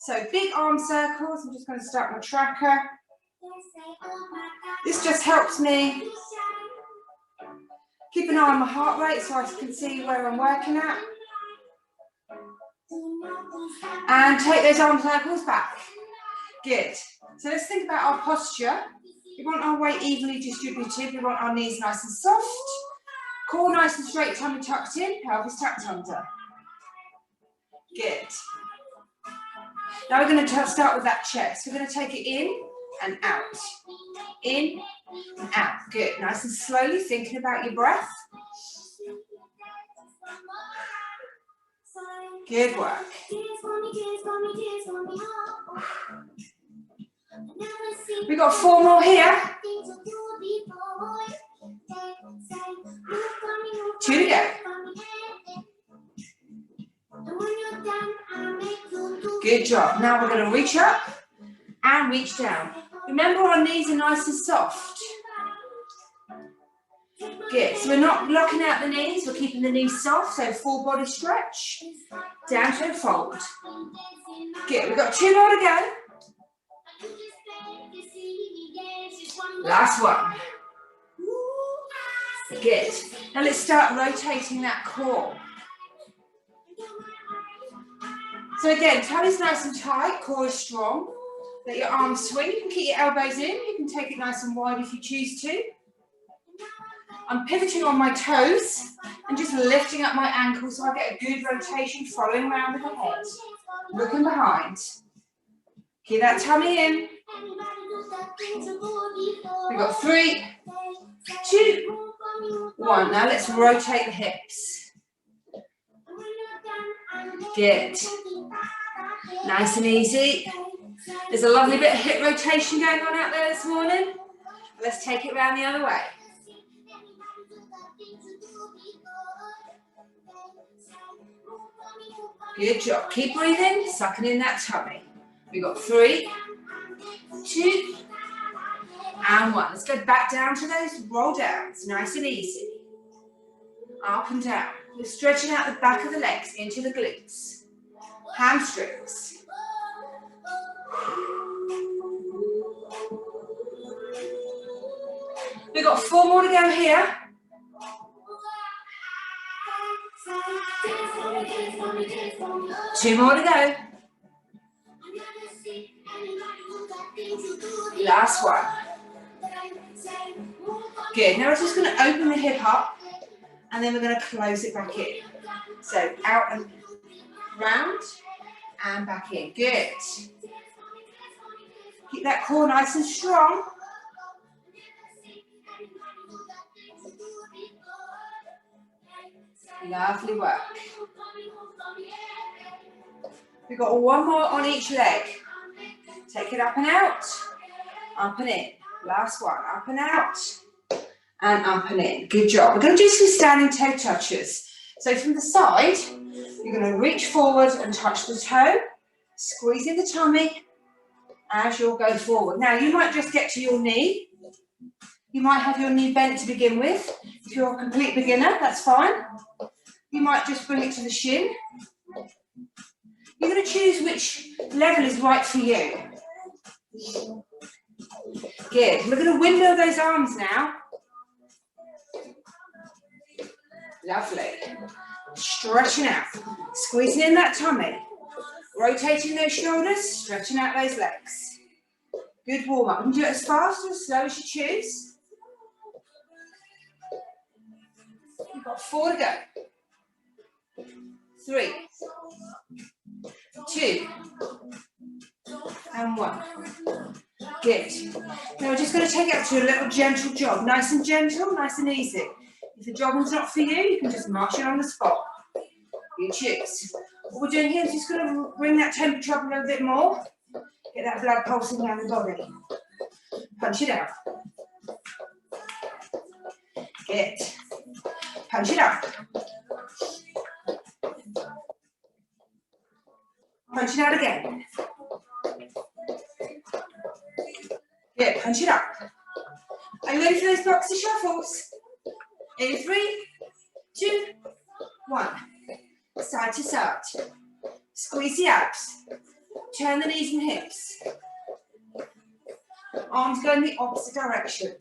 So big arm circles. I'm just going to start my tracker. This just helps me keep an eye on my heart rate so I can see where I'm working at. And take those arm circles back. Good. So let's think about our posture. We want our weight evenly distributed. We want our knees nice and soft. Core nice and straight, tummy tucked in, pelvis tucked under. Good. Now we're going to start with that chest. We're going to take it in and out. In and out. Good. Nice and slowly, thinking about your breath. Good work. We've got 4 more here. 2 to go. Good job. Now we're going to reach up and reach down. Remember, our knees are nice and soft. Good. So we're not locking out the knees, we're keeping the knees soft, so full body stretch. Down to a fold. Good. We've got 2 more to go. Last one. Good. Now let's start rotating that core. So again, tummy's nice and tight, core is strong. Let your arms swing. You can keep your elbows in. You can take it nice and wide if you choose to. I'm pivoting on my toes and just lifting up my ankles so I get a good rotation following around with the head. Looking behind. Keep that tummy in. We've got 3, 2, 1. Now let's rotate the hips. Good. Nice and easy. There's a lovely bit of hip rotation going on out there this morning. Let's take it round the other way. Good job. Keep breathing, sucking in that tummy. We've got 3, 2, and 1. Let's go back down to those roll downs. Nice and easy. Up and down. We're stretching out the back of the legs into the glutes. Hamstrings. We've got 4 more to go here. 2 more to go. Last one. Good. Now we're just going to open the hip up and then we're going to close it back in. So out and round and back in. Good. Keep that core nice and strong. Lovely work. We've got 1 more on each leg. Take it up and out, up and in. Last one, up and out, and up and in. Good job. We're going to do some standing toe touches. So from the side, you're going to reach forward and touch the toe, squeezing the tummy as you'll go forward. Now, you might just get to your knee. You might have your knee bent to begin with. If you're a complete beginner, that's fine. You might just bring it to the shin. You're going to choose which level is right for you. Good. We're going to windmill those arms now. Lovely. Stretching out. Squeezing in that tummy. Rotating those shoulders, stretching out those legs. Good warm up. You can do it as fast or as slow as you choose. You've got 4 to go. 3, 2, and 1. Good. Now we're just going to take it up to a little gentle jog. Nice and gentle, nice and easy. If the jogging's not for you, you can just march it on the spot. You choose. What we're doing here is just going to bring that temperature up a little bit more. Get that blood pulsing down the body. Punch it out. Good. Punch it up. Punch it out again. Good, punch it up. Are you ready for those boxer shuffles? In 3, 2, 1. Side to side. Squeeze the abs. Turn the knees and hips. Arms go in the opposite direction.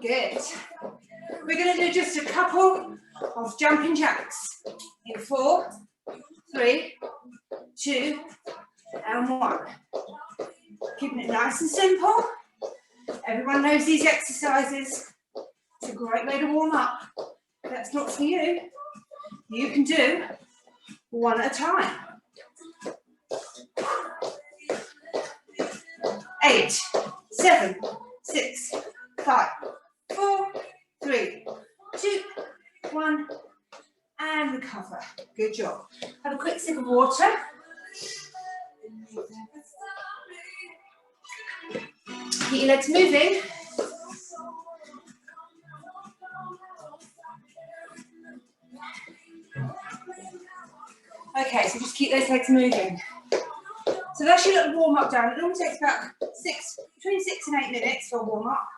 Good. We're going to do just a couple of jumping jacks in 4, 3, 2, and 1. Keeping it nice and simple. Everyone knows these exercises. It's a great way to warm up. If that's not for you, you can do one at a time. 8, 7, 6, 5, 4, 3, 2, 1, and recover. Good job. Have a quick sip of water. Keep your legs moving. Okay, so just keep those legs moving. So that's your little warm-up done. It normally takes about between 6 and 8 minutes for a warm-up.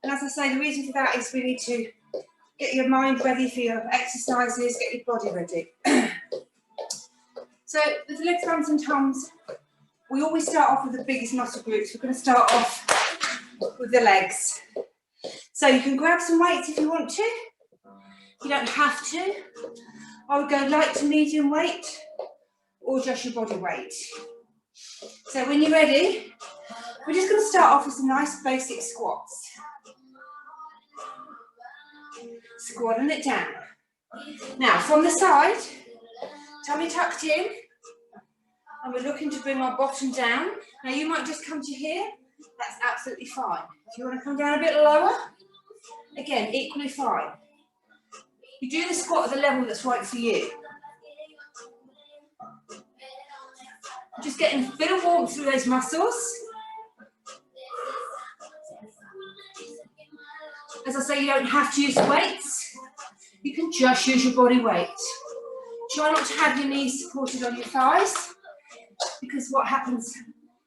And as I say, the reason for that is we need to get your mind ready for your exercises, get your body ready. So with the legs, runs and tums, we always start off with the biggest muscle groups. We're going to start off with the legs. So you can grab some weights if you want to. You don't have to. I would go light to medium weight or just your body weight. So when you're ready, we're just going to start off with some nice basic squats. Squatting it down. Now from the side, tummy tucked in, and we're looking to bring our bottom down. Now you might just come to here, that's absolutely fine. If you want to come down a bit lower, again, equally fine. You do the squat at the level that's right for you. Just getting a bit of warmth through those muscles. As I say, you don't have to use weights. You can just use your body weight. Try not to have your knees supported on your thighs, because what happens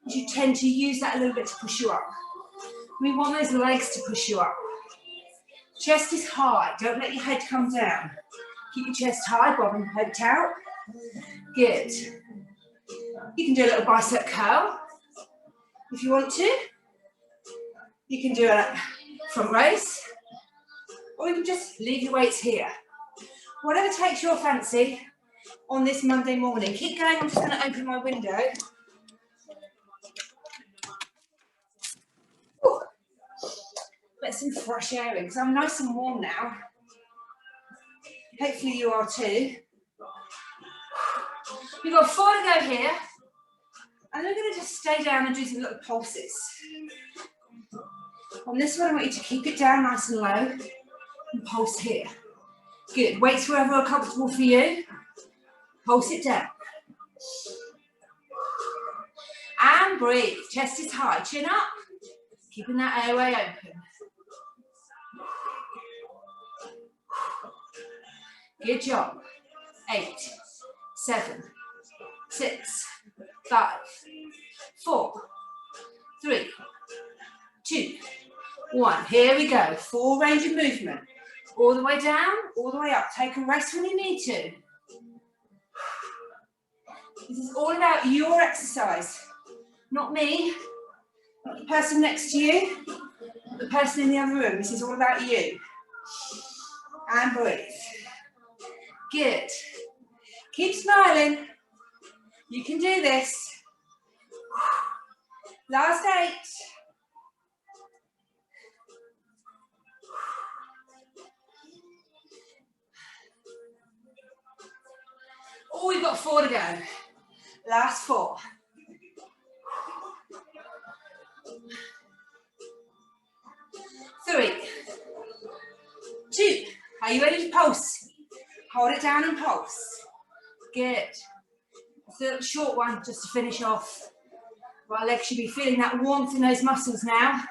is you tend to use that a little bit to push you up. We want those legs to push you up. Chest is high, don't let your head come down. Keep your chest high, bottom head out. Good. You can do a little bicep curl if you want to. You can do a front raise, or you can just leave your weights here. Whatever takes your fancy on this Monday morning. Keep going, I'm just going to open my window. Ooh. Let some fresh air in, because I'm nice and warm now. Hopefully you are too. We've got 4 to go here, and we're going to just stay down and do some little pulses. On this one, I want you to keep it down nice and low and pulse here. Good. Weights wherever are comfortable for you. Pulse it down. And breathe. Chest is high. Chin up. Keeping that airway open. Good job. 8, 7, 6, 5, 4, 3, 2, 1. Here we go. Full range of movement. All the way down, all the way up. Take a rest when you need to. This is all about your exercise. Not me, not the person next to you, not the person in the other room. This is all about you. And breathe. Good. Keep smiling. You can do this. Last 8. Oh, we've got 4 to go. Last 4. 3, 2. Are you ready to pulse? Hold it down and pulse. Good. It's a short one just to finish off. Our legs should be feeling that warmth in those muscles now.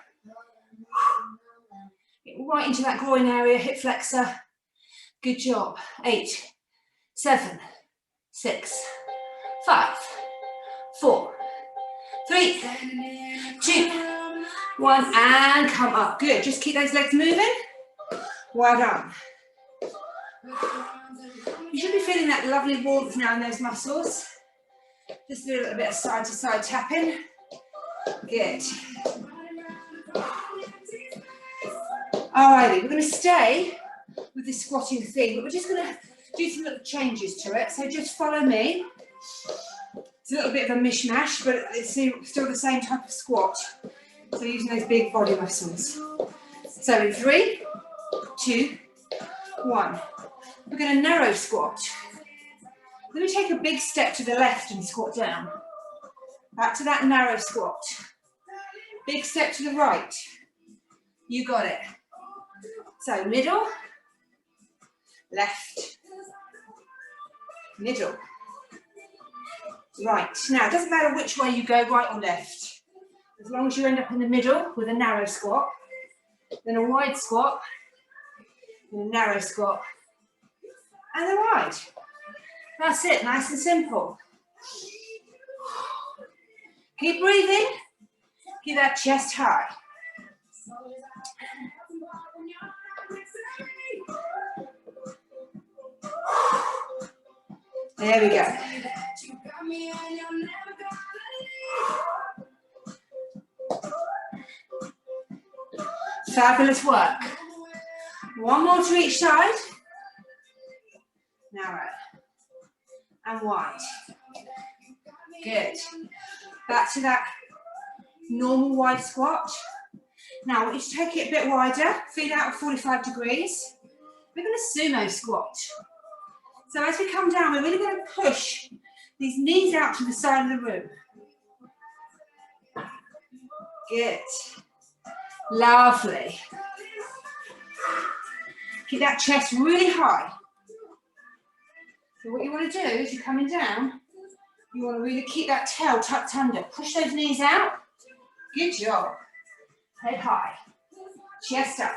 Get right into that groin area, hip flexor. Good job. 8, 7, 6, 5, 4, 3, 2, 1, and come up. Good. Just keep those legs moving. Well done. You should be feeling that lovely warmth now in those muscles. Just do a little bit of side to side tapping. Good. Alrighty, we're going to stay with this squatting thing, but we're just going to do some little changes to it. So just follow me. It's a little bit of a mishmash, but it's still the same type of squat. So using those big body muscles. So in 3, 2, 1. We're going to narrow squat. Let me take a big step to the left and squat down. Back to that narrow squat. Big step to the right. You got it. So middle, left, middle, right. Now, it doesn't matter which way you go, right or left. As long as you end up in the middle with a narrow squat, then a wide squat, and a narrow squat, and a wide. That's it, nice and simple. Keep breathing. Keep that chest high. There we go. Fabulous work. One more to each side. Narrow. And wide. Good. Back to that normal wide squat. Now I want you to take it a bit wider, feet out at 45 degrees. We're going to sumo squat. So as we come down, we're really going to push these knees out to the side of the room. Good. Lovely. Keep that chest really high. So what you want to do is you're coming down, you want to really keep that tail tucked under. Push those knees out. Good job. Head high. Chest up.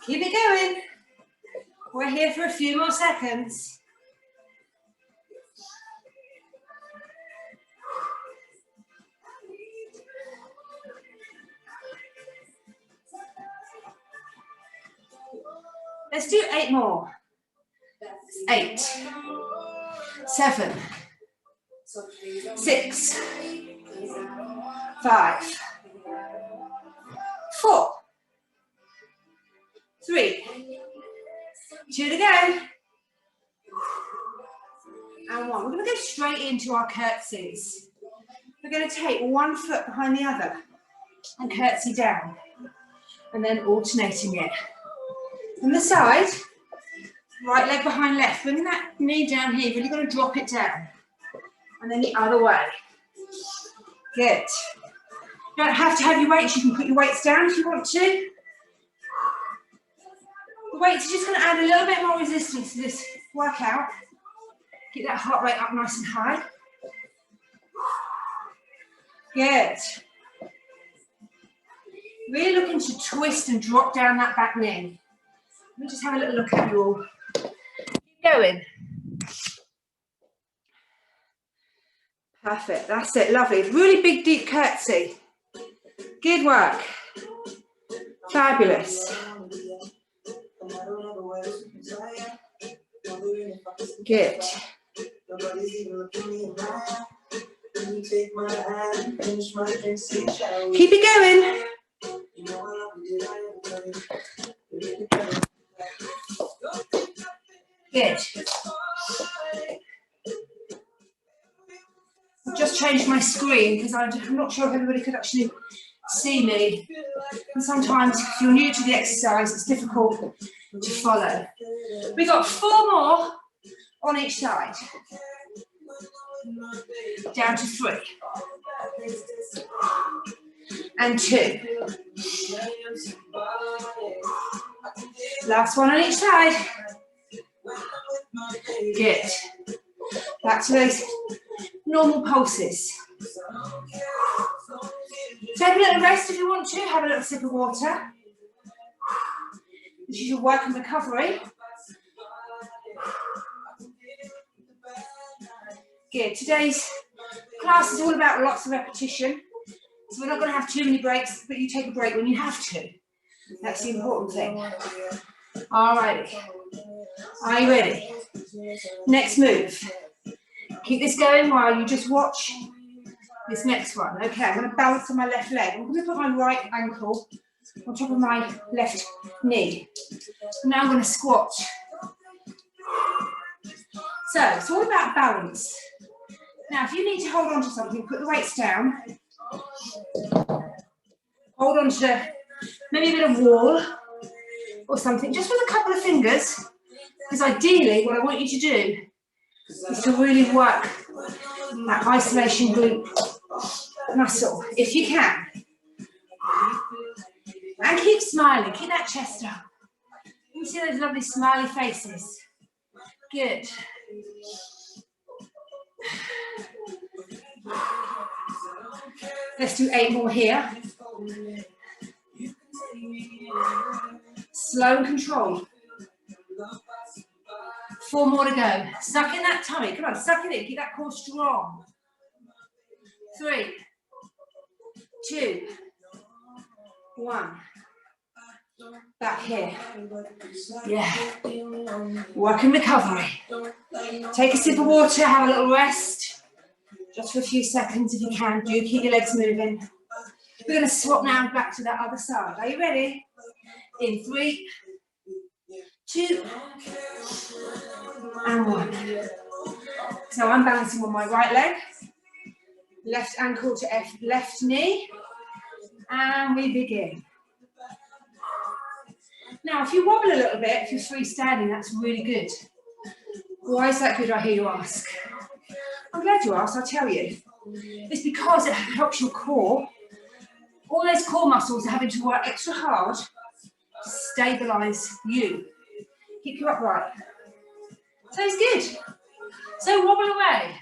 Keep it going. We're here for a few more seconds. Let's do 8 more. 8, 7, 6, 5, 4, 3, 2 to go. And 1. We're going to go straight into our curtsies. We're going to take one foot behind the other and curtsy down. And then alternating it. From the side, right leg behind left. Bring that knee down here. Really going to drop it down. And then the other way. Good. You don't have to have your weights. You can put your weights down if you want to. The weights are just going to add a little bit more resistance to this workout. Get that heart rate up nice and high. Good. Really looking to twist and drop down that back knee. Let me just have a little look at you all. Keep going. Perfect, that's it, lovely. Really big, deep curtsy. Good work. Fabulous. Good. Keep it going. Good. I've just changed my screen because I'm not sure if everybody could actually see me. And sometimes if you're new to the exercise, it's difficult to follow. We've got 4 more on each side. Down to 3. And 2. Last one on each side. Good. Back to those normal pulses. Take a little rest if you want to. Have a little sip of water. This is your work and recovery. Good. Today's class is all about lots of repetition. So we're not going to have too many breaks, but you take a break when you have to. That's the important thing. Alrighty. Are you ready? Next move. Keep this going while you just watch this next one. Okay, I'm going to balance on my left leg. I'm going to put my right ankle on top of my left knee. And now I'm going to squat. So it's all about balance. Now, if you need to hold on to something, put the weights down. Hold on to maybe a bit of wall or something, just with a couple of fingers. Because ideally, what I want you to do is to really work that isolation glute muscle, if you can. And keep smiling, keep that chest up. You see those lovely smiley faces. Good. Let's do 8 more here. Slow and controlled. 4 more to go. Suck in that tummy. Come on, suck it in. Keep that core strong. 3, 2, 1. Back here. Yeah. Work in recovery. Take a sip of water, have a little rest. Just for a few seconds if you can. Do keep your legs moving. We're going to swap now back to that other side. Are you ready? In 3, 2, and 1. So I'm balancing on my right leg. Left ankle to left knee. And we begin. Now, if you wobble a little bit, if you're freestanding, that's really good. Why is that good, I hear you ask? I'm glad you asked, I'll tell you. It's because it helps your core. All those core muscles are having to work extra hard to stabilise you. Keep you upright. So it's good. So wobble away.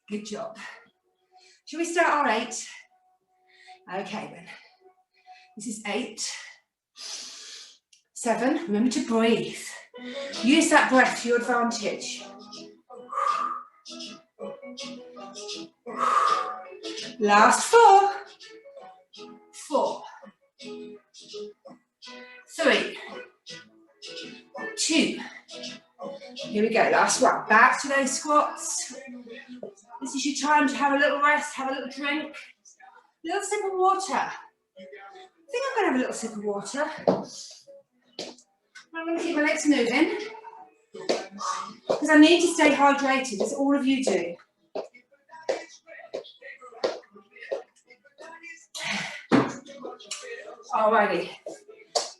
Good job. Shall we start our 8? Okay then. This is 8, 7. Remember to breathe. Use that breath to your advantage. Last 4. 4. 3. 2. Here we go. Last one. Back to those squats. This is your time to have a little rest, have a little drink. A little sip of water. I think I'm going to have a little sip of water. I'm going to keep my legs moving because I need to stay hydrated, as all of you do. Alrighty.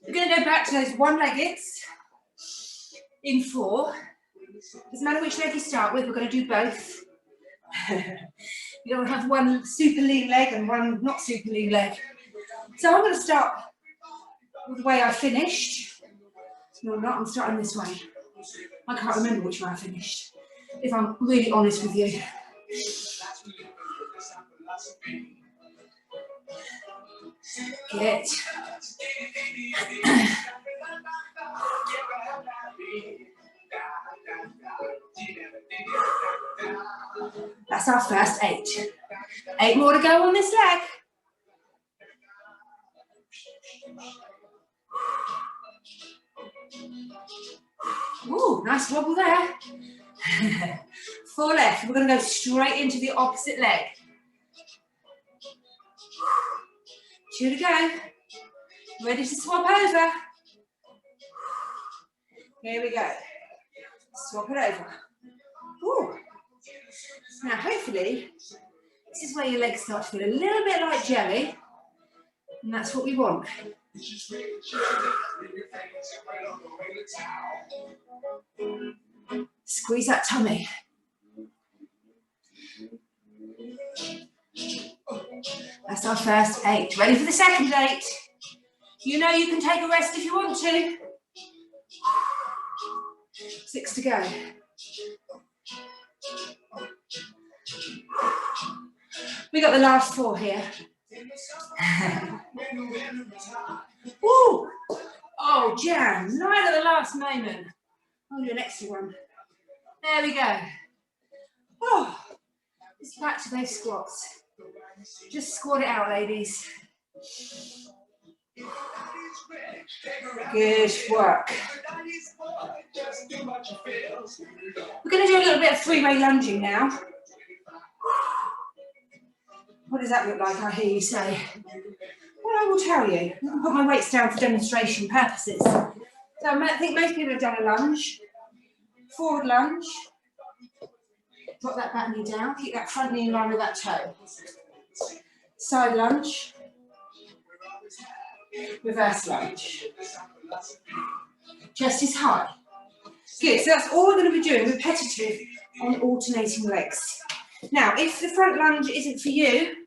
We're going to go back to those one-leggeds in 4. Doesn't matter which leg you start with, we're going to do both. You don't have one super lean leg and one not super lean leg. So I'm going to start with the way I finished. No, I'm not. I'm starting this way. I can't remember which way I finished, if I'm really honest with you. Good. That's our first 8. 8 more to go on this leg. Ooh, nice wobble there. 4 left. We're going to go straight into the opposite leg. 2 to go. Ready to swap over. Here we go. Swap it over. Ooh. Now, hopefully, this is where your legs start to feel a little bit like jelly, and that's what we want. Squeeze that tummy. That's our first 8. Ready for the second 8? You know you can take a rest if you want to. 6 to go. We got the last 4 here. Woo! Oh, jam, right at the last moment. I'll do an extra one. There we go. Oh, it's back to those squats. Just squat it out, ladies. Good work. We're going to do a little bit of three-way lunging now. What does that look like? I hear you say. Well, I will tell you. I can put my weights down for demonstration purposes. So I think most people have done a lunge. Forward lunge. Drop that back knee down. Keep that front knee in line with that toe. Side lunge. Reverse lunge. Chest is high. Good, so that's all we're going to be doing, repetitive on alternating legs. Now, if the front lunge isn't for you,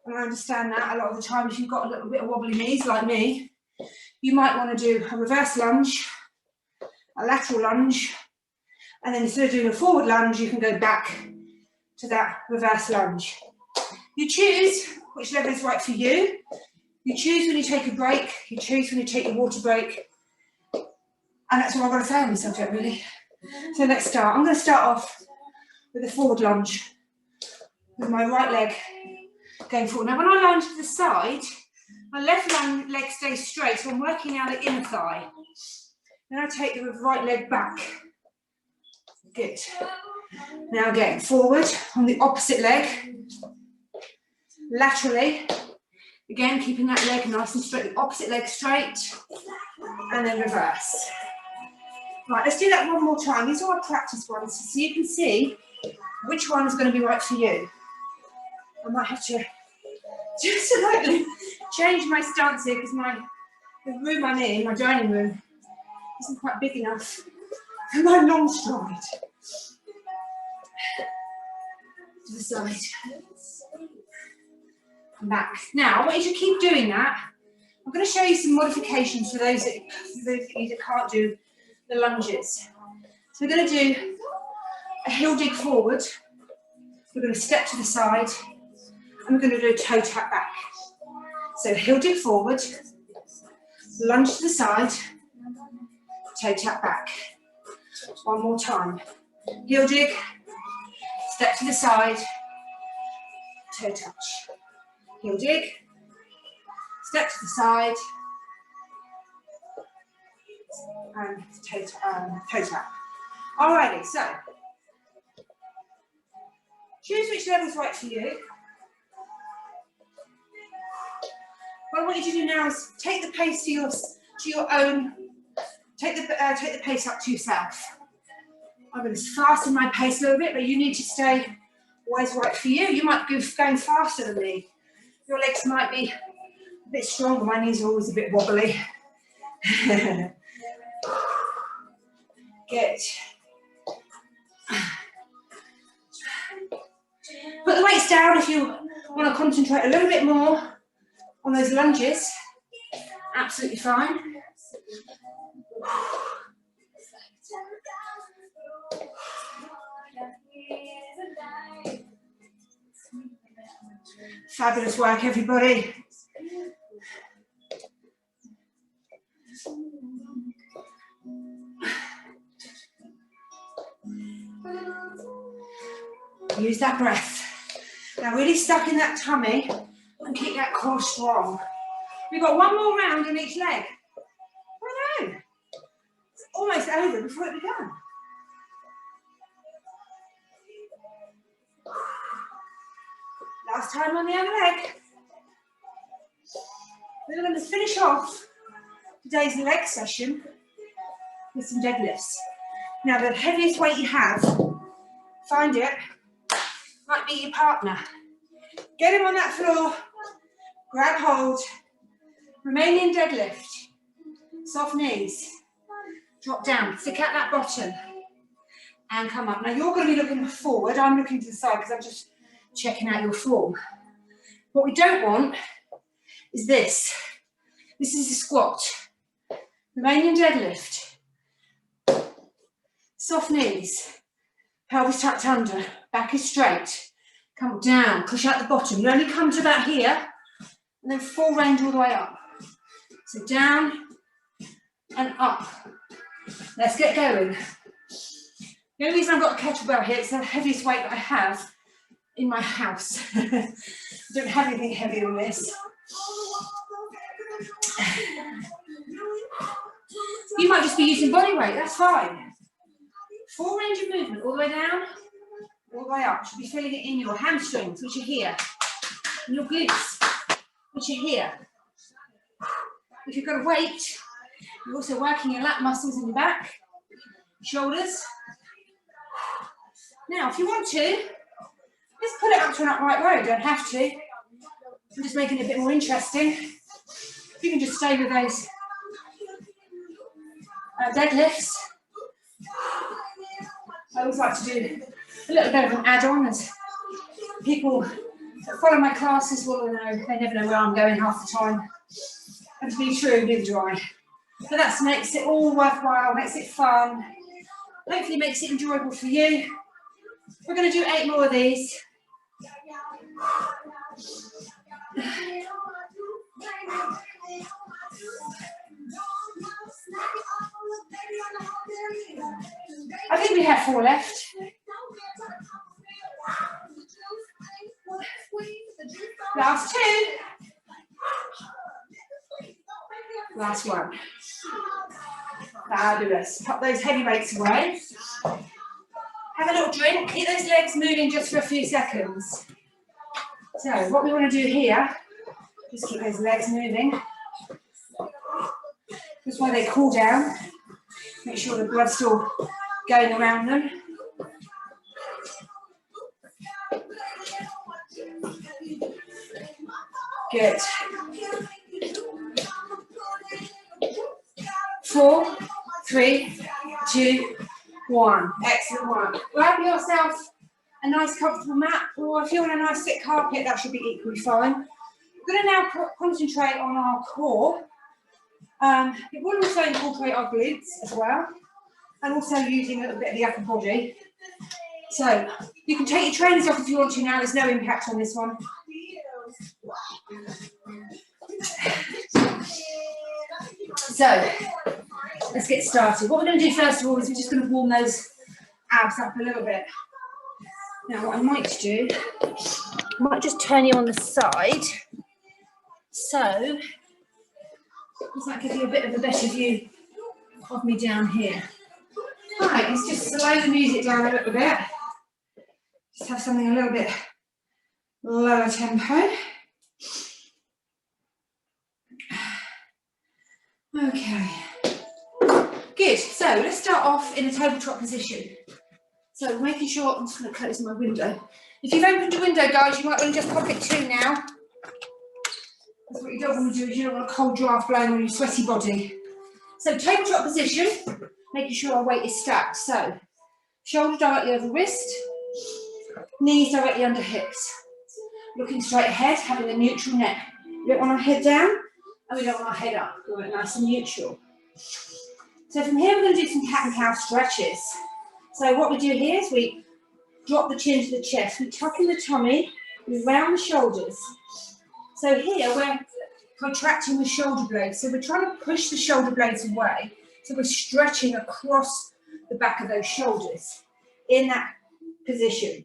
and I understand that a lot of the time if you've got a little bit of wobbly knees like me, you might want to do a reverse lunge, a lateral lunge, and then instead of doing a forward lunge, you can go back to that reverse lunge. You choose which level is right for you. You choose when you take a break, you choose when you take your water break, and that's all I've got to say on this subject, really. So let's start. I'm going to start off with a forward lunge, with my right leg going forward. Now, when I lunge to the side, my left leg stays straight, so I'm working out the inner thigh. Then I take the right leg back. Good. Now again, forward on the opposite leg, laterally. Again, keeping that leg nice and straight, the opposite leg straight, and then reverse. Right, let's do that one more time. These are our practice ones, so you can see which one is going to be right for you. I might have to just slightly change my stance here because the room I'm in, my dining room, isn't quite big enough for my long stride. To the side. And back. Now, I want you to keep doing that. I'm going to show you some modifications for those of you that can't do the lunges. So we're going to do a heel dig forward. We're going to step to the side, and we're going to do a toe tap back. So heel dig forward, lunge to the side, toe tap back. One more time. Heel dig, step to the side, toe touch. Heel dig, step to the side, and toe tap. Alrighty, so choose which level's right for you. What I want you to do now is take the pace to your own. Take the pace up to yourself. I'm going to fasten my pace a little bit, but you need to stay always right for you. You might be going faster than me. Your legs might be a bit stronger. My knees are always a bit wobbly. Good. Put the weights down if you want to concentrate a little bit more on those lunges. Absolutely fine. Fabulous work, everybody. Use that breath. Now really stuck in that tummy and keep that core strong. We've got one more round on each leg. I know. It's almost over before it began. Last time on the other leg. We're going to finish off today's leg session with some deadlifts. Now the heaviest weight you have, find it, might be your partner. Get him on that floor, grab hold, Romanian deadlift, soft knees, drop down, stick out that bottom, and come up. Now you're going to be looking forward, I'm looking to the side because I'm just checking out your form. What we don't want is this. This is a squat. Romanian deadlift. Soft knees. Pelvis tucked under. Back is straight. Come down. Push out the bottom. You only come to about here and then full range all the way up. So down and up. Let's get going. The only reason I've got a kettlebell here, it's the heaviest weight that I have in my house. I don't have anything heavier than this. You might just be using body weight, that's fine. Full range of movement, all the way down, all the way up. You should be feeling it in your hamstrings, which are here, and your glutes, which are here. If you've got a weight, you're also working your lat muscles in your back, shoulders. Now, if you want to, just put it up to an upright row, you don't have to. I'm just making it a bit more interesting. You can just stay with those deadlifts. I always like to do a little bit of an add-on, as people that follow my classes will know, they never know where I'm going half the time. And to be true, neither do I. But that makes it all worthwhile, makes it fun, hopefully makes it enjoyable for you. We're going to do 8 more of these. I think we have 4 left. Last 2. Last one. Fabulous. Pop those heavy weights away. Have a little drink. Keep those legs moving just for a few seconds. So what we want to do here, just keep those legs moving. Just while they cool down. Make sure the blood's still going around them. Good. 4, 3, 2, 1. Excellent work. Grab yourself a nice comfortable mat, or if you're on a nice thick carpet, that should be equally fine. We're going to now concentrate on our core. It will also incorporate our glutes as well, and also using a little bit of the upper body. So you can take your trainers off if you want to now, there's no impact on this one. So let's get started. What we're going to do first of all is we're just going to warm those abs up a little bit. Now what I might do, I might just turn you on the side, so this might give you a bit of a better view of me down here. Right, let's just slow the music down a little bit. Just have something a little bit lower tempo. Okay, good. So let's start off in a tabletop position. So making sure, I'm just going to close my window. If you've opened your window, guys, you might want to just pop it to now. That's what you don't want to do, is you don't want a cold draft blowing on your sweaty body. So tabletop position, making sure our weight is stacked. So shoulder directly over wrist, knees directly under hips. Looking straight ahead, having a neutral neck. We don't want our head down, and we don't want our head up. We want it nice and neutral. So from here, we're going to do some cat and cow stretches. So what we do here is we drop the chin to the chest, we tuck in the tummy, we round the shoulders. So here we're contracting the shoulder blades. So we're trying to push the shoulder blades away. So we're stretching across the back of those shoulders in that position.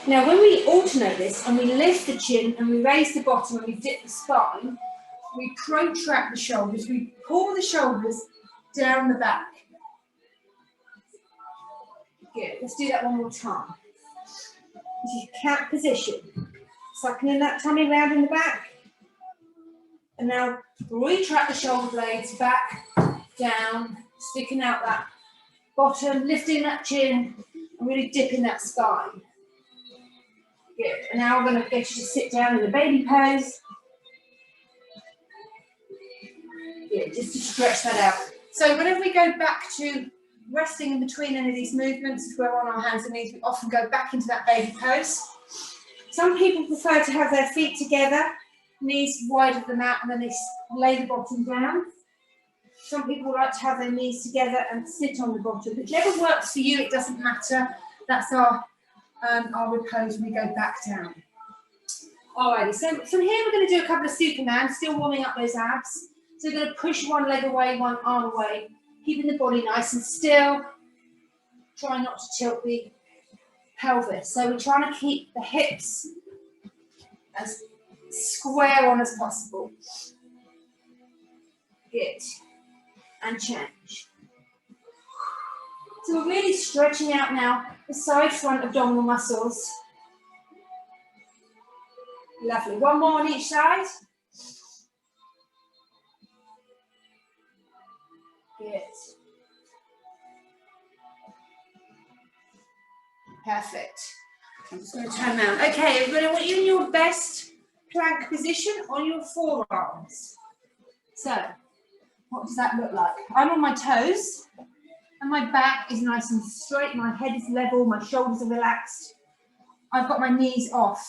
Now when we alternate this and we lift the chin and we raise the bottom and we dip the spine, we protract the shoulders, we pull the shoulders down the back. Good, let's do that one more time. This is cat position. Sucking in that tummy round in the back. And now retract the shoulder blades back, down, sticking out that bottom, lifting that chin, and really dipping that spine. Good, and now we're going to get you to sit down in the baby pose. Good, just to stretch that out. So whenever we go back to resting in between any of these movements, if we're on our hands and knees, we often go back into that baby pose. Some people prefer to have their feet together, knees wide of the mat, and then they lay the bottom down. Some people like to have their knees together and sit on the bottom. Whichever works for you, it doesn't matter. That's our repose when we go back down. Alrighty, so from here we're going to do a couple of Superman, still warming up those abs. So we're going to push one leg away, one arm away, keeping the body nice and still. Try not to tilt the pelvis. So we're trying to keep the hips as square on as possible. Good. And change. So we're really stretching out now the side front abdominal muscles. Lovely. One more on each side. Good. Perfect. I'm just going to turn around. Okay, everybody, I want you in your best plank position on your forearms. So, what does that look like? I'm on my toes, and my back is nice and straight, my head is level, my shoulders are relaxed. I've got my knees off.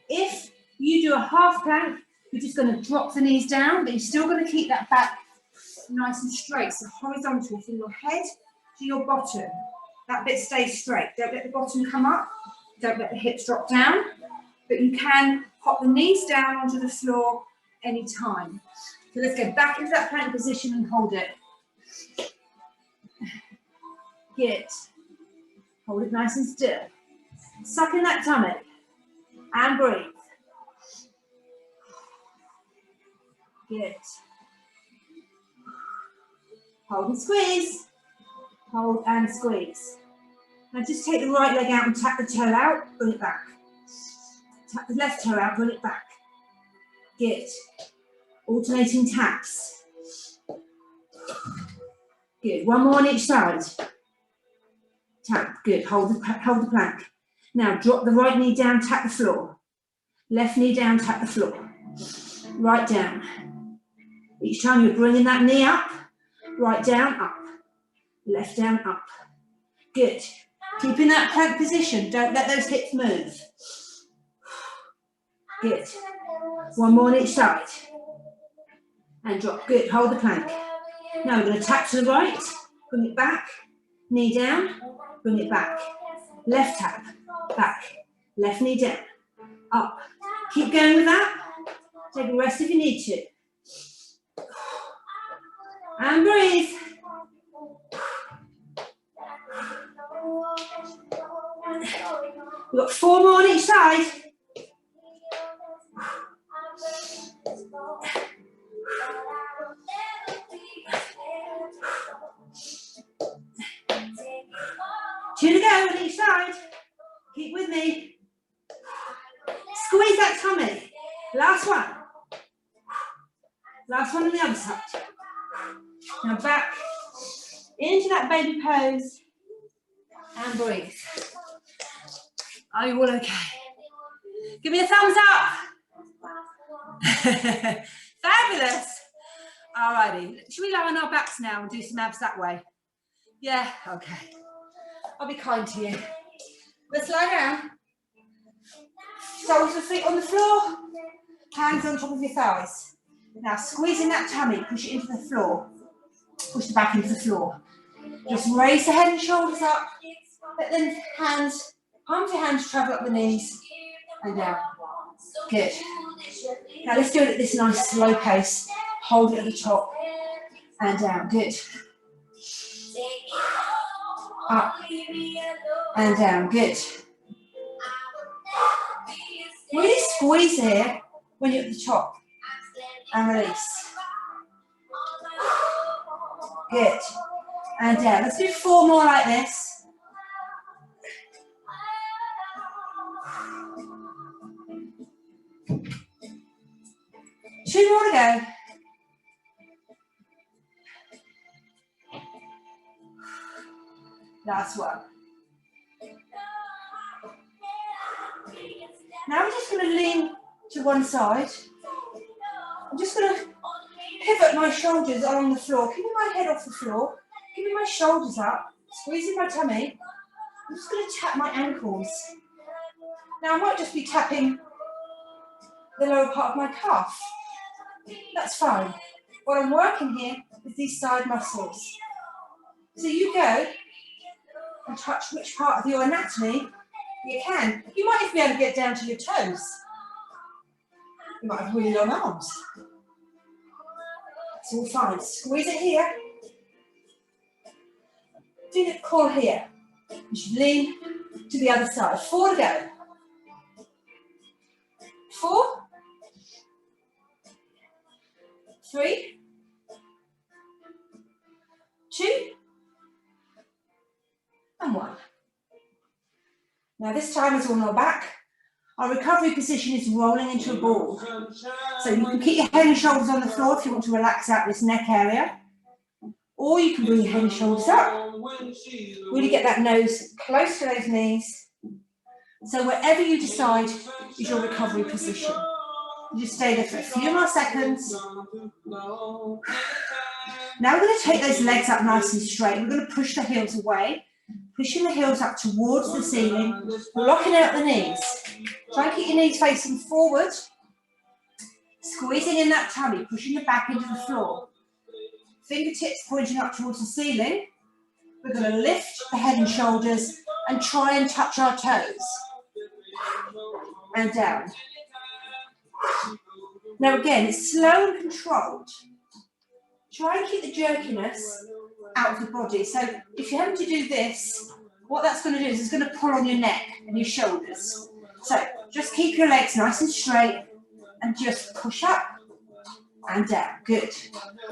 If you do a half plank, you're just going to drop the knees down, but you're still going to keep that back nice and straight, so horizontal from your head to your bottom. That bit stays straight. Don't let the bottom come up. Don't let the hips drop down. But you can pop the knees down onto the floor anytime. So let's go back into that plank position and hold it. Good. Hold it nice and still. Suck in that tummy. And breathe. Good. Hold and squeeze. Hold and squeeze. Now just take the right leg out and tap the toe out, bring it back. Tap the left toe out, bring it back. Good. Alternating taps. Good. One more on each side. Tap. Good. Hold the plank. Now drop the right knee down, tap the floor. Left knee down, tap the floor. Right down. Each time you're bringing that knee up, right down, up. Left down, up. Good. Keep in that plank position. Don't let those hips move. Good. One more on each side. And drop. Good. Hold the plank. Now we're going to tap to the right. Bring it back. Knee down. Bring it back. Left tap. Back. Left knee down. Up. Keep going with that. Take a rest if you need to. And breathe. We've got 4 more on each side. Two to go on each side. Keep with me. Squeeze that tummy. Last one. Last one on the other side. Now back into that baby pose and breathe. Are you all okay? Give me a thumbs up. Fabulous. Alrighty, should we lie on our backs now and do some abs that way? Yeah, okay. I'll be kind to you. Let's lie down. Soles of feet on the floor, hands on top of your thighs. Now squeeze in that tummy, push it into the floor. Push the back into the floor. Just raise the head and shoulders up. Let the hands, palms of your hands travel up the knees and down. Good. Now let's do it at this nice slow pace. Hold it at the top and down. Good. Up and down. Good. Really squeeze here when you're at the top and release. Good. And down. Let's do 4 more like this. Two more to go. Last one. Now we're just going to lean to one side. I'm just going to pivot my shoulders along the floor, keeping my head off the floor, keeping my shoulders up, squeezing my tummy. I'm just going to tap my ankles. Now I might just be tapping the lower part of my calf. That's fine. What I'm working here is these side muscles. So you go and touch which part of your anatomy you can. You might even be able to get down to your toes. You might have really long arms. It's all fine. Squeeze it here. Do the core here. You should lean to the other side. 4 to go. 4, 3, 2, and 1. Now this time is on our back. Our recovery position is rolling into a ball. So you can keep your head and shoulders on the floor if you want to relax out this neck area. Or you can bring your head and shoulders up. Really get that nose close to those knees. So wherever you decide is your recovery position. You just stay there for a few more seconds. Now we're going to take those legs up nice and straight. We're going to push the heels away. Pushing the heels up towards the ceiling, locking out the knees. Try and keep your knees facing forward, squeezing in that tummy, pushing the back into the floor. Fingertips pointing up towards the ceiling. We're going to lift the head and shoulders and try and touch our toes. And down. Now again, it's slow and controlled. Try and keep the jerkiness out of the body. So if you're having to do this, what that's going to do is it's going to pull on your neck and your shoulders. So just keep your legs nice and straight and just push up and down. Good.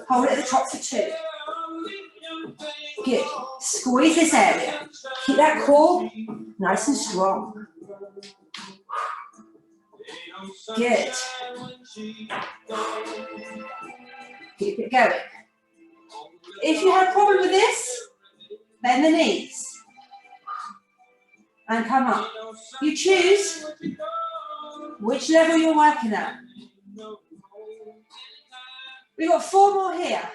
Hold it at the top for 2. Good. Squeeze this area. Keep that core nice and strong. Good. Keep it going. If you have a problem with this, bend the knees and come up. You choose which level you're working at. We've got 4 more here.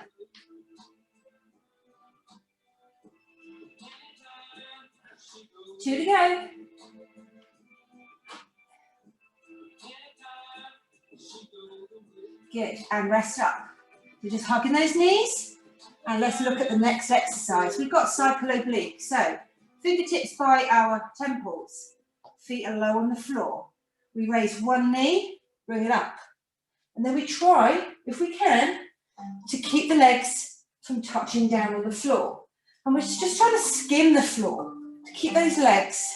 Two to go. Good, and rest up. You're just hugging those knees, and let's look at the next exercise. We've got cycle oblique, so fingertips by our temples, feet are low on the floor. We raise one knee, bring it up, and then we try, if we can, to keep the legs from touching down on the floor. And we're just trying to skim the floor to keep those legs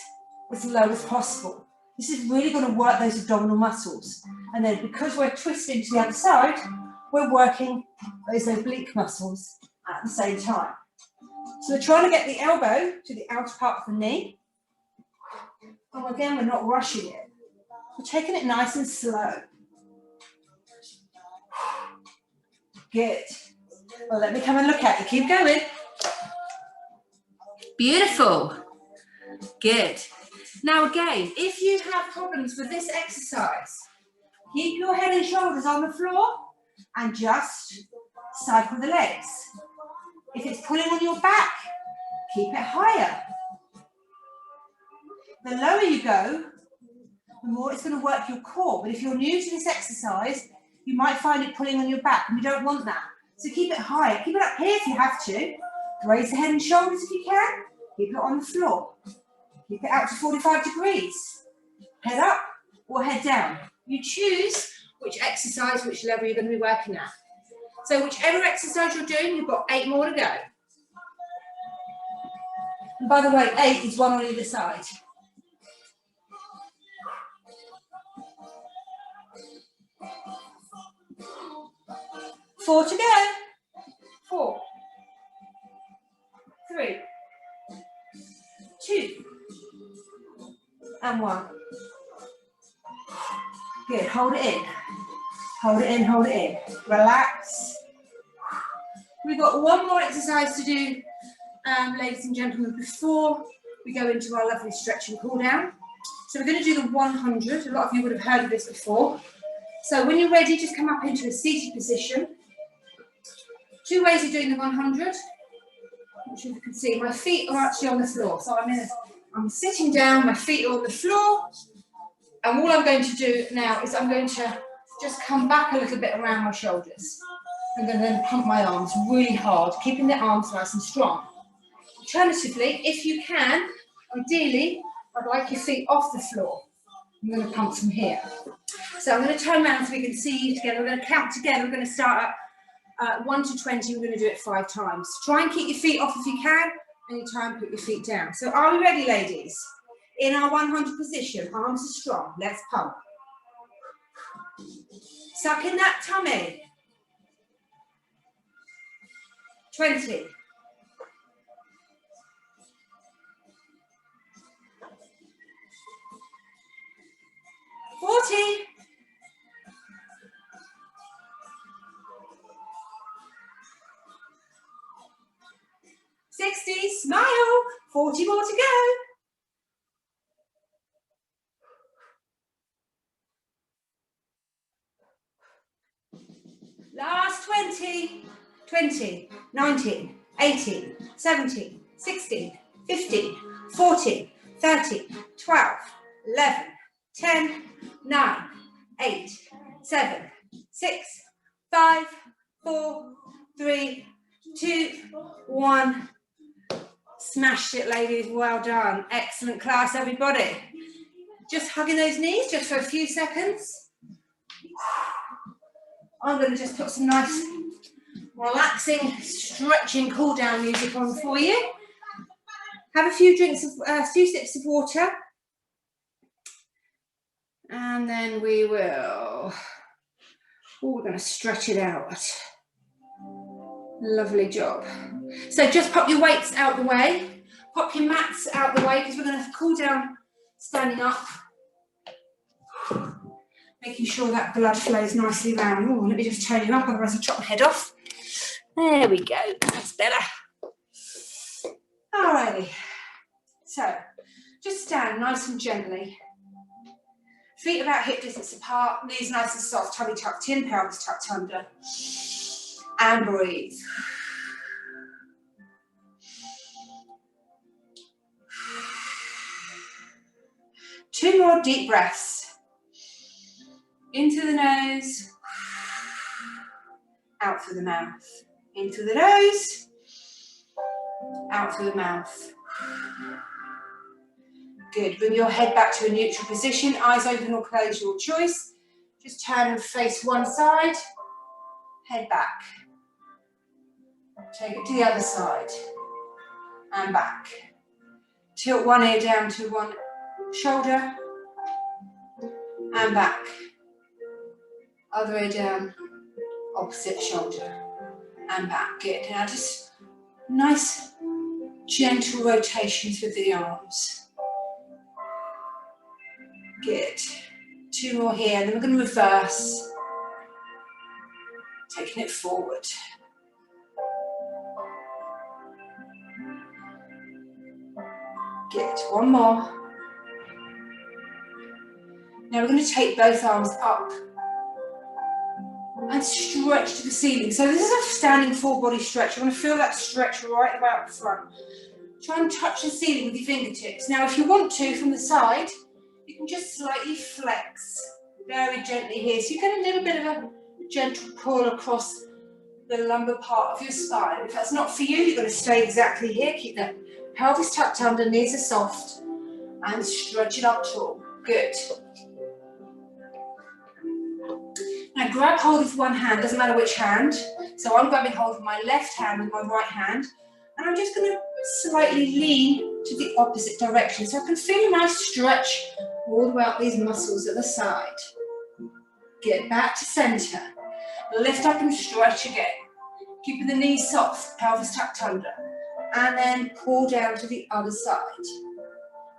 as low as possible. This is really going to work those abdominal muscles. And then because we're twisting to the other side, we're working those oblique muscles at the same time. So we're trying to get the elbow to the outer part of the knee. And again, we're not rushing it. We're taking it nice and slow. Good. Well, let me come and look at you. Keep going. Beautiful. Good. Now again, if you have problems with this exercise, keep your head and shoulders on the floor and just cycle the legs. If it's pulling on your back, keep it higher. The lower you go, the more it's going to work your core. But if you're new to this exercise, you might find it pulling on your back, and you don't want that. So keep it higher. Keep it up here if you have to. Raise the head and shoulders if you can. Keep it on the floor. Keep it out to 45 degrees. Head up or head down. You choose which exercise, which level you're going to be working at. So whichever exercise you're doing, you've got 8 more to go. And by the way, 8 is one on either side. Four to go. 4, 3, 2, and 1. Good, hold it in. Hold it in, hold it in. Relax. We've got one more exercise to do, ladies and gentlemen, before we go into our lovely stretch and cool down. So we're going to do the 100. A lot of you would have heard of this before. So when you're ready, just come up into a seated position. 2 ways of doing the 100. Which you can see, my feet are actually on the floor. So I'm sitting down, my feet are on the floor. And all I'm going to do now is I'm going to just come back a little bit around my shoulders. I'm going to then pump my arms really hard, keeping the arms nice and strong. Alternatively, if you can, ideally, I'd like your feet off the floor. I'm going to pump from here. So I'm going to turn around so we can see you together. We're going to count together. We're going to start at 1 to 20. We're going to do it 5 times. Try and keep your feet off if you can, and you try and put your feet down. So are we ready, ladies? In our 100 position, arms are strong. Let's pump. Suck in that tummy. 20, 40. 60, smile. 40 more to go. Last 20, 20, 19, 18, 17, 16, 15, 14, 13, 12, 11, 10, 9, 8, 7, 6, 5, 4, 3, 2, 1. Smashed it, ladies. Well done. Excellent class, everybody. Just hugging those knees just for a few seconds. I'm going to just put some nice, relaxing, stretching, cool down music on for you. Have a few drinks of, few sips of water. And then we will, we're going to stretch it out. Lovely job. So just pop your weights out the way. Pop your mats out the way because we're going to cool down standing up. Making sure that blood flows nicely around. Oh, let me just turn you up, otherwise I'll chop my head off. There we go, that's better. Alrighty, so just stand nice and gently. Feet about hip distance apart, knees nice and soft, tummy tucked in, pelvis tucked under. And breathe. Two more deep breaths. Into the nose, out through the mouth. In through the nose, out through the mouth. Good. Bring your head back to a neutral position. Eyes open or closed, your choice. Just turn and face one side. Head back. Take it to the other side. And back. Tilt one ear down to one shoulder. And back. Other way down, opposite shoulder, and back. Good. Now just nice, gentle rotations with the arms. Good. Two more here, and then we're going to reverse, taking it forward. Good. One more. Now we're going to take both arms up and stretch to the ceiling. So this is a standing full body stretch. You want to feel that stretch right about the front. Try and touch the ceiling with your fingertips. Now if you want to, from the side, you can just slightly flex very gently here. So you get a little bit of a gentle pull across the lumbar part of your spine. If that's not for you, you're going to stay exactly here. Keep that pelvis tucked under, knees are soft, and stretch it up tall. Good. Now grab hold of one hand, doesn't matter which hand. So I'm grabbing hold of my left hand with my right hand, and I'm just going to slightly lean to the opposite direction. So I can feel a nice stretch all the way up these muscles at the side. Get back to center. Lift up and stretch again. Keeping the knees soft, pelvis tucked under. And then pull down to the other side.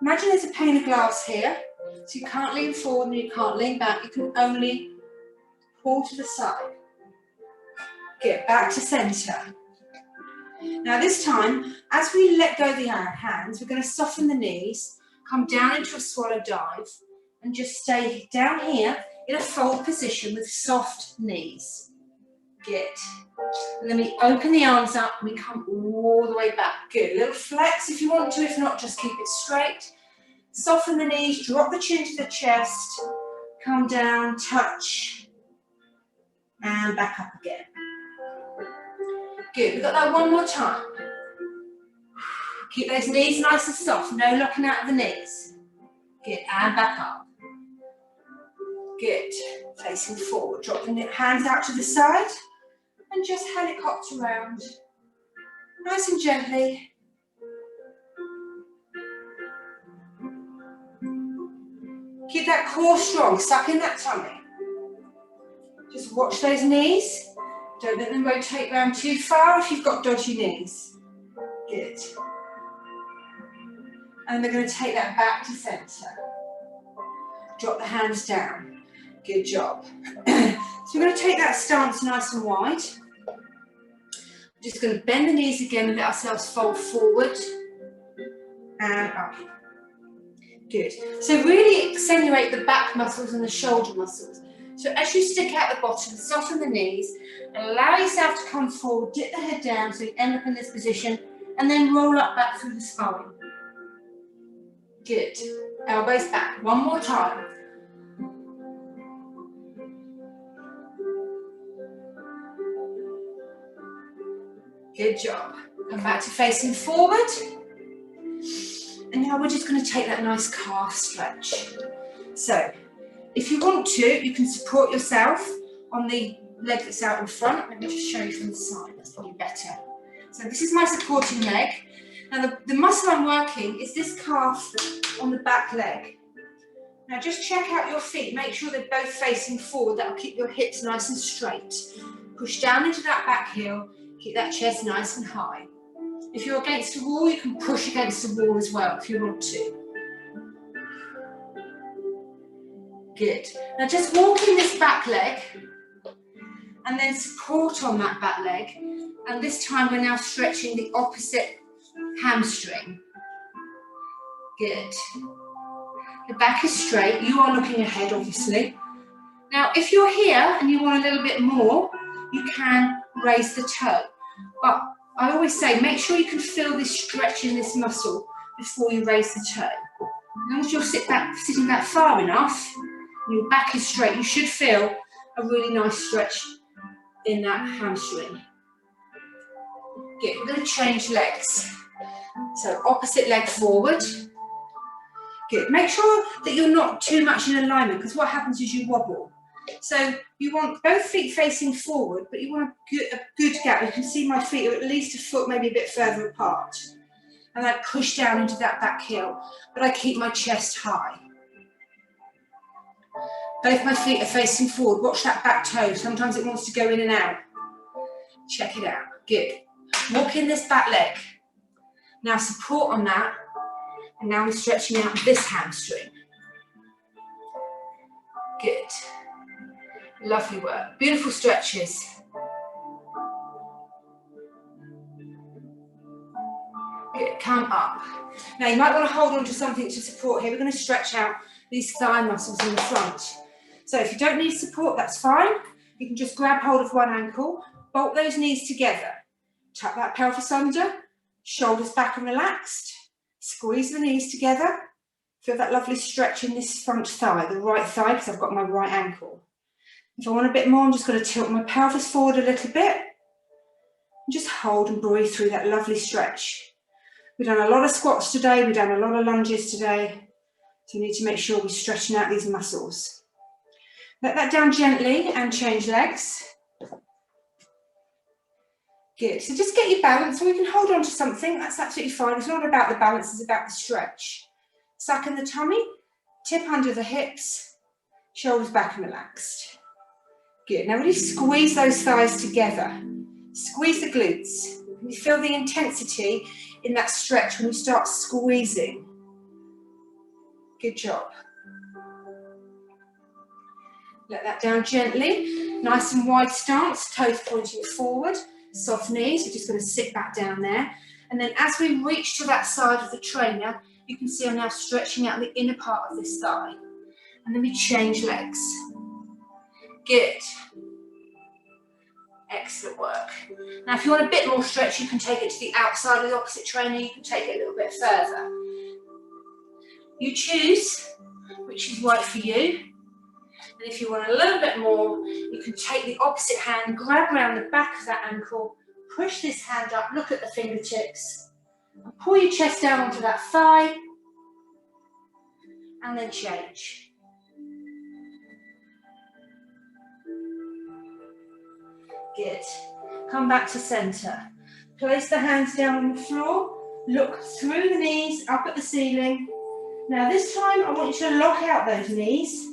Imagine there's a pane of glass here. So you can't lean forward and you can't lean back. You can only pull to the side. Get back to center. Now this time, as we let go of the hands, we're going to soften the knees, come down into a swallow dive, and just stay down here in a fold position with soft knees. Good. And then we open the arms up and we come all the way back. Good. A little flex if you want to, if not, just keep it straight. Soften the knees, drop the chin to the chest, come down, touch, and back up again. Good, we've got that one more time. Keep those knees nice and soft, no locking out of the knees. Good, and back up. Good, facing forward, drop the hands out to the side, and just helicopter round. Nice and gently. Keep that core strong, suck in that tummy. Just watch those knees. Don't let them rotate round too far if you've got dodgy knees. Good. And we're going to take that back to center. Drop the hands down. Good job. So we're going to take that stance nice and wide. We're just going to bend the knees again and let ourselves fold forward and up. Good. So really accentuate the back muscles and the shoulder muscles. So as you stick out the bottom, soften the knees, allow yourself to come forward, dip the head down so you end up in this position, and then roll up back through the spine. Good. Elbows back. One more time. Good job. Come back to facing forward. And now we're just going to take that nice calf stretch. So, if you want to, you can support yourself on the leg that's out in front. Let me just show you from the side, that's probably better. So this is my supporting leg. Now the muscle I'm working is this calf on the back leg. Now just check out your feet, make sure they're both facing forward, that'll keep your hips nice and straight. Push down into that back heel, keep that chest nice and high. If you're against a wall, you can push against the wall as well if you want to. Good. Now just walk in this back leg and then support on that back leg. And this time we're now stretching the opposite hamstring. Good. The back is straight. You are looking ahead, obviously. Now, if you're here and you want a little bit more, you can raise the toe. But I always say, make sure you can feel this stretch in this muscle before you raise the toe. As long as you're sitting back far enough, and your back is straight, you should feel a really nice stretch in that hamstring. Good, we're going to change legs. So opposite leg forward. Good, make sure that you're not too much in alignment, because what happens is you wobble. So you want both feet facing forward, but you want a good gap. You can see my feet are at least a foot, maybe a bit further apart. And I push down into that back heel, but I keep my chest high. Both my feet are facing forward. Watch that back toe. Sometimes it wants to go in and out. Check it out. Good. Walk in this back leg. Now support on that. And now we're stretching out this hamstring. Good. Lovely work. Beautiful stretches. Good. Come up. Now you might want to hold on to something to support here. We're going to stretch out these thigh muscles in the front. So if you don't need support, that's fine. You can just grab hold of one ankle, bolt those knees together, tuck that pelvis under, shoulders back and relaxed, squeeze the knees together. Feel that lovely stretch in this front thigh, the right thigh, because I've got my right ankle. If I want a bit more, I'm just going to tilt my pelvis forward a little bit. And just hold and breathe through that lovely stretch. We've done a lot of squats today, we've done a lot of lunges today. So we need to make sure we're stretching out these muscles. Let that down gently and change legs. Good, so just get your balance, or we can hold on to something, that's absolutely fine. It's not about the balance, it's about the stretch. Suck in the tummy, tip under the hips, shoulders back and relaxed. Good, now really squeeze those thighs together. Squeeze the glutes. You feel the intensity in that stretch when you start squeezing. Good job. Let that down gently. Nice and wide stance, toes pointing forward. Soft knees, you're just going to sit back down there. And then as we reach to that side of the trainer, you can see I'm now stretching out the inner part of this thigh. And then we change legs. Good. Excellent work. Now if you want a bit more stretch, you can take it to the outside of the opposite trainer, you can take it a little bit further. You choose which is right for you. And if you want a little bit more, you can take the opposite hand, grab around the back of that ankle, push this hand up, look at the fingertips, and pull your chest down onto that thigh, and then change. Good. Come back to centre. Place the hands down on the floor, look through the knees, up at the ceiling. Now this time I want you to lock out those knees.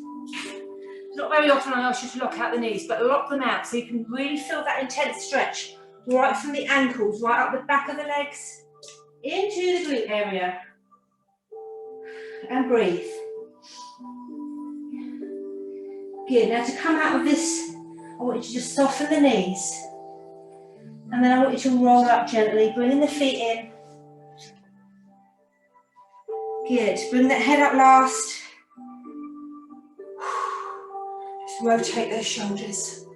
Not very often I ask you to lock out the knees, but lock them out so you can really feel that intense stretch right from the ankles, right up the back of the legs, into the glute area. And breathe. Good. Now to come out of this, I want you to just soften the knees. And then I want you to roll up gently, bringing the feet in. Good. Bring that head up last. Just rotate those shoulders.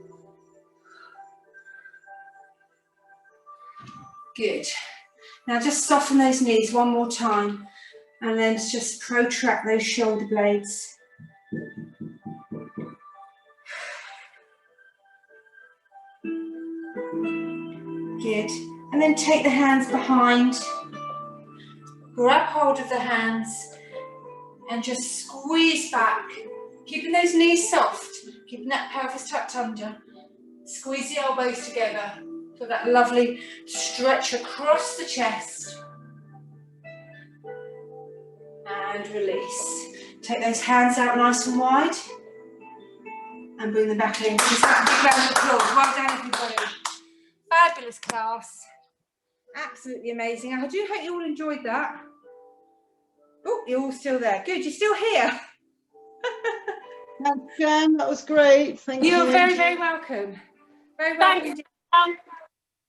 Good. Now just soften those knees one more time, and then just protract those shoulder blades. Good. And then take the hands behind, grab hold of the hands, and just squeeze back, keeping those knees soft, keeping that pelvis tucked under. Squeeze the elbows together for that lovely stretch across the chest. And release. Take those hands out nice and wide, and bring them back in. Just have a big round of applause. Well done, everybody. Fabulous class. Absolutely amazing. I do hope you all enjoyed that. Oh, you're all still there. Good, you're still here. Thanks, Jen. That was great. Thank you. You're very, very welcome. Very welcome.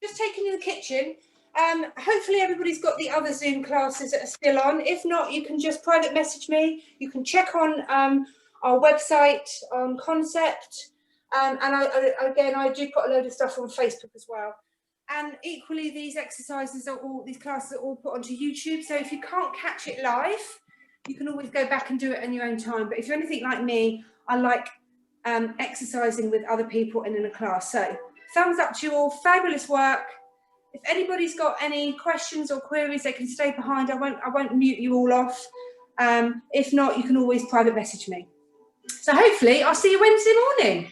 Just taking you to the kitchen. Hopefully everybody's got the other Zoom classes that are still on. If not, you can just private message me. You can check on our website on Konsept. And I do put a load of stuff on Facebook as well. And equally, these exercises these classes are all put onto YouTube. So if you can't catch it live, you can always go back and do it in your own time. But if you're anything like me, I like exercising with other people and in a class. So thumbs up to you all. Fabulous work. If anybody's got any questions or queries, they can stay behind. I won't mute you all off. If not, you can always private message me. So hopefully I'll see you Wednesday morning.